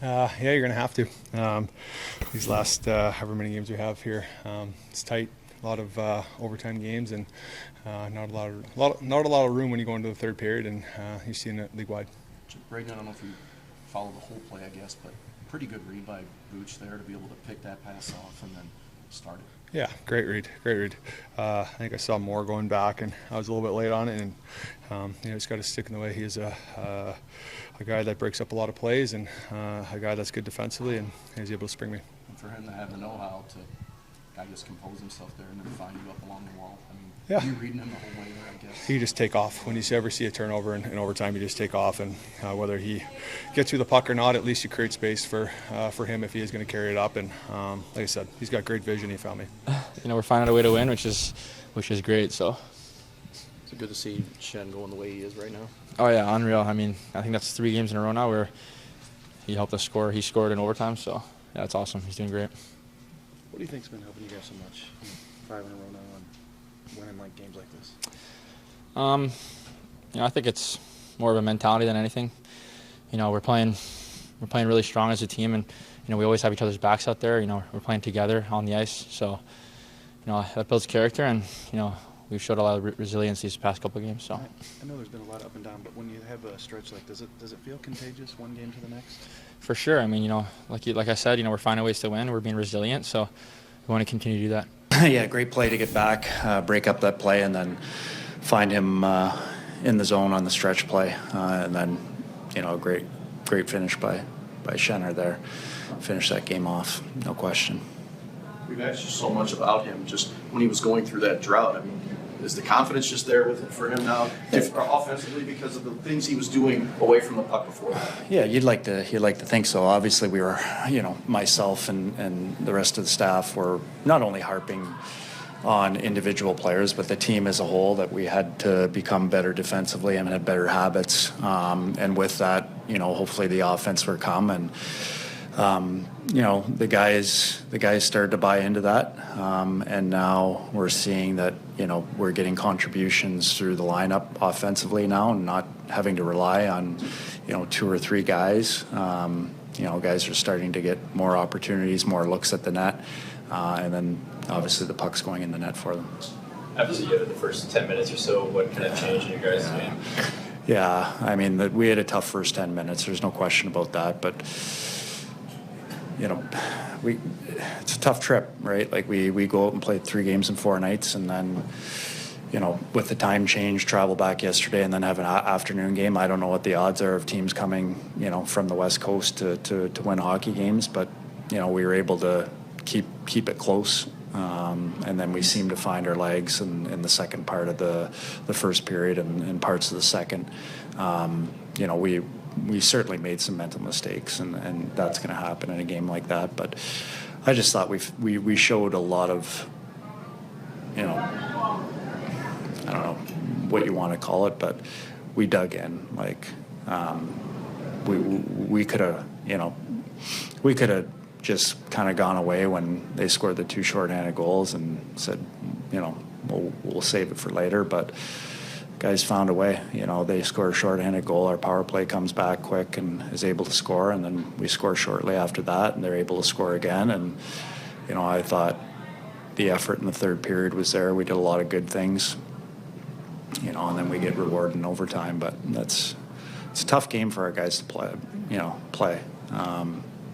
Yeah, you're going to have to. These last however many games we have here, it's tight. A lot of overtime games and not a lot of room when you go into the third period, and you've seen it league-wide. Brayden, I don't know if you follow the whole play, I guess, but pretty good read by Booch there to be able to pick that pass off and then start it. Yeah, great read. I think I saw more going back, and I was a little bit late on it. And he's got to stick in the way. He's a guy that breaks up a lot of plays, and a guy that's good defensively, and he's able to spring me. And for him to have the know-how to kind of just compose himself there and then find you up along the wall. I mean, yeah. You reading him the whole way there, I guess. You just take off. When you ever see a turnover in overtime, you just take off, and whether he gets you the puck or not, at least you create space for him if he is going to carry it up. And like I said, he's got great vision. He found me. We're finding a way to win, which is great. So it's good to see Schenn going the way he is right now. Oh yeah, unreal. I mean, I think that's 3 games in a row now where he helped us score. He scored in overtime, so yeah, it's awesome. He's doing great. What do you think's been helping you guys so much? 5 in a row now and winning like games like this. I think it's more of a mentality than anything. We're playing really strong as a team, and we always have each other's backs out there. We're playing together on the ice, so that builds character, and we've showed a lot of resilience these past couple of games. So I know there's been a lot up and down, but when you have a stretch like, does it feel contagious one game to the next? For sure. I mean, like I said, we're finding ways to win. We're being resilient, so we want to continue to do that. Yeah, great play to get back, break up that play, and then find him in the zone on the stretch play, and then a great finish by Schenn there, finish that game off, no question. We've asked you so much about him just when he was going through that drought. I mean, is the confidence just there for him now, offensively, because of the things he was doing away from the puck before? Yeah, you'd like to think so. Obviously, we were, myself and the rest of the staff were not only harping on individual players, but the team as a whole, that we had to become better defensively and had better habits. And with that, hopefully the offense will come, and the guys started to buy into that, and now we're seeing that we're getting contributions through the lineup offensively now, and not having to rely on 2 or 3 guys. Guys are starting to get more opportunities, more looks at the net, and then obviously the puck's going in the net for them. After you get the first 10 minutes or so, what kind of changed in your guys' game? Yeah, I mean, we had a tough first 10 minutes. There's no question about that, but it's a tough trip, right? Like we go out and play 3 games in 4 nights, and then with the time change, travel back yesterday, and then have an afternoon game. I don't know what the odds are of teams coming from the West Coast to win hockey games, but we were able to keep it close, and then we seemed to find our legs in the second part of the first period and parts of the second. We certainly made some mental mistakes, and that's going to happen in a game like that. But I just thought we showed a lot of, I don't know what you want to call it, but we dug in. Like we could have just kind of gone away when they scored the 2 shorthanded goals and said, we'll save it for later, but. Guys found a way. They score a shorthanded goal. Our power play comes back quick and is able to score, and then we score shortly after that, and they're able to score again. And I thought the effort in the third period was there. We did a lot of good things, and then we get rewarded in overtime. But it's a tough game for our guys to play.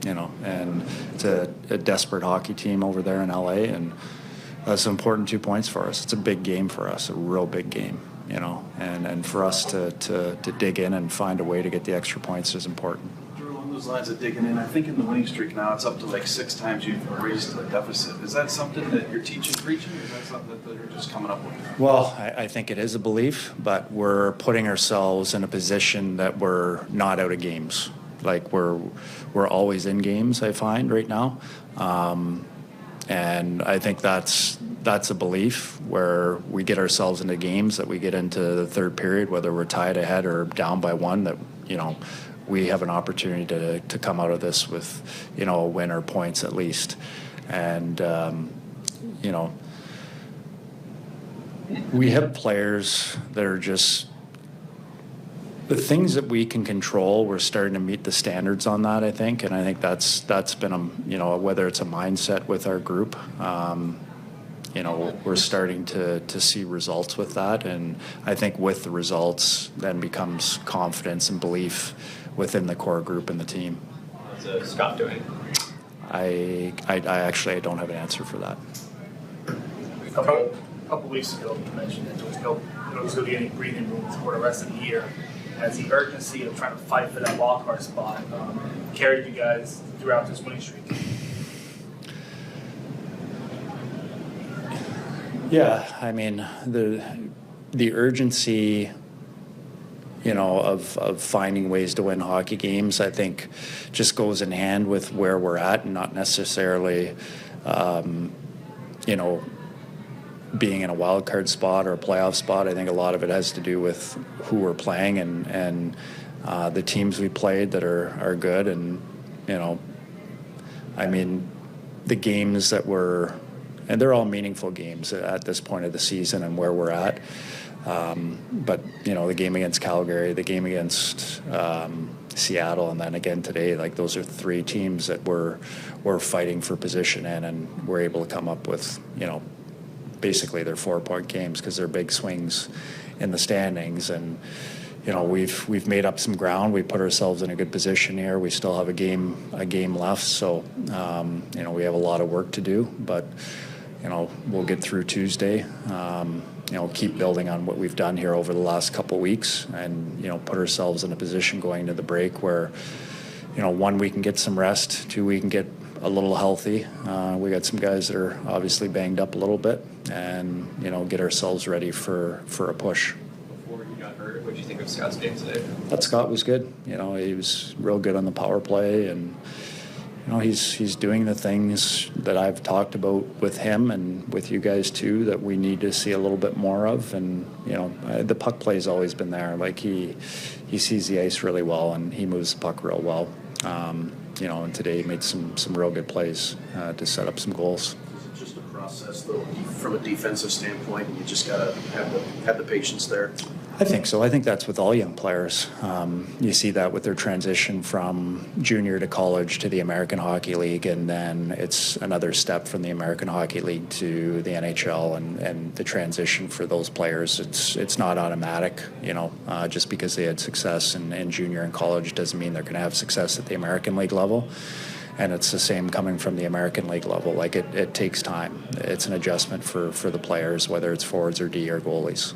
And it's a desperate hockey team over there in LA, and that's an important 2 points for us. It's a big game for us, a real big game. And for us to dig in and find a way to get the extra points is important. Drew, along those lines of digging in, I think in the winning streak now it's up to like 6 times you've raised the deficit. Is that something that you're teaching, preaching, or is that something that you're just coming up with? Well, I think it is a belief, but we're putting ourselves in a position that we're not out of games. Like we're always in games, I find, right now. And I think that's a belief where we get ourselves into games that we get into the third period, whether we're tied ahead or down by 1, that we have an opportunity to come out of this with a win or points at least. And we have players that are just the things that we can control, we're starting to meet the standards on that, I think, and I think that's been whether it's a mindset with our group. We're starting to see results with that, and I think with the results then becomes confidence and belief within the core group and the team. How's Scott doing? I actually don't have an answer for that. A couple weeks ago, you mentioned that there was going to be any breathing room for the rest of the year. Has the urgency of trying to fight for that wildcard spot carried you guys throughout this winning streak? Yeah, I mean the urgency, of finding ways to win hockey games, I think, just goes in hand with where we're at, and not necessarily, being in a wild card spot or a playoff spot. I think a lot of it has to do with who we're playing and the teams we played that are good, and the games that were. And they're all meaningful games at this point of the season and where we're at. But, the game against Calgary, the game against Seattle, and then again today, those are three teams that we're fighting for position in, and we're able to come up with, basically they're 4-point games because they're big swings in the standings. And, we've made up some ground. We put ourselves in a good position here. We still have a game left. So, we have a lot of work to do, but, we'll get through Tuesday, keep building on what we've done here over the last couple weeks, and, put ourselves in a position going to the break where, 1, we can get some rest, 2, we can get a little healthy. We got some guys that are obviously banged up a little bit, and, get ourselves ready for a push. Before you got hurt, what did you think of Scott's game today? That Scott was good. He was real good on the power play, and he's doing the things that I've talked about with him and with you guys too that we need to see a little bit more of. And the puck play's always been there. He sees the ice really well, and he moves the puck real well. And today he made some real good plays to set up some goals. Is it just a process, though, from a defensive standpoint, and you just got to have the patience there? I think so. I think that's with all young players. You see that with their transition from junior to college to the American Hockey League, and then it's another step from the American Hockey League to the NHL, and the transition for those players, it's not automatic. Just because they had success in junior and college doesn't mean they're going to have success at the American League level. And it's the same coming from the American League level. It takes time. It's an adjustment for the players, whether it's forwards or D or goalies.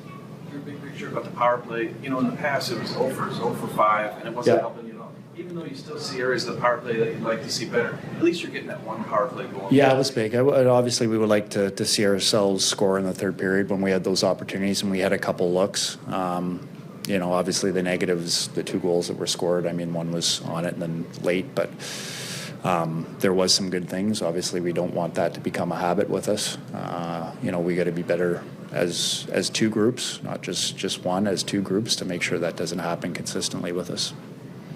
About the power play, in the past it was 0 for 5, and it wasn't helping you. Even though you still see areas of the power play that you'd like to see better, at least you're getting that one power play going. Yeah, it was big. Obviously, we would like to see ourselves score in the third period when we had those opportunities, and we had a couple looks. Obviously the negatives, the 2 goals that were scored, one was on it and then late, but there was some good things. Obviously, we don't want that to become a habit with us. We got to be better as 2 groups, not just one, as 2 groups, to make sure that doesn't happen consistently with us.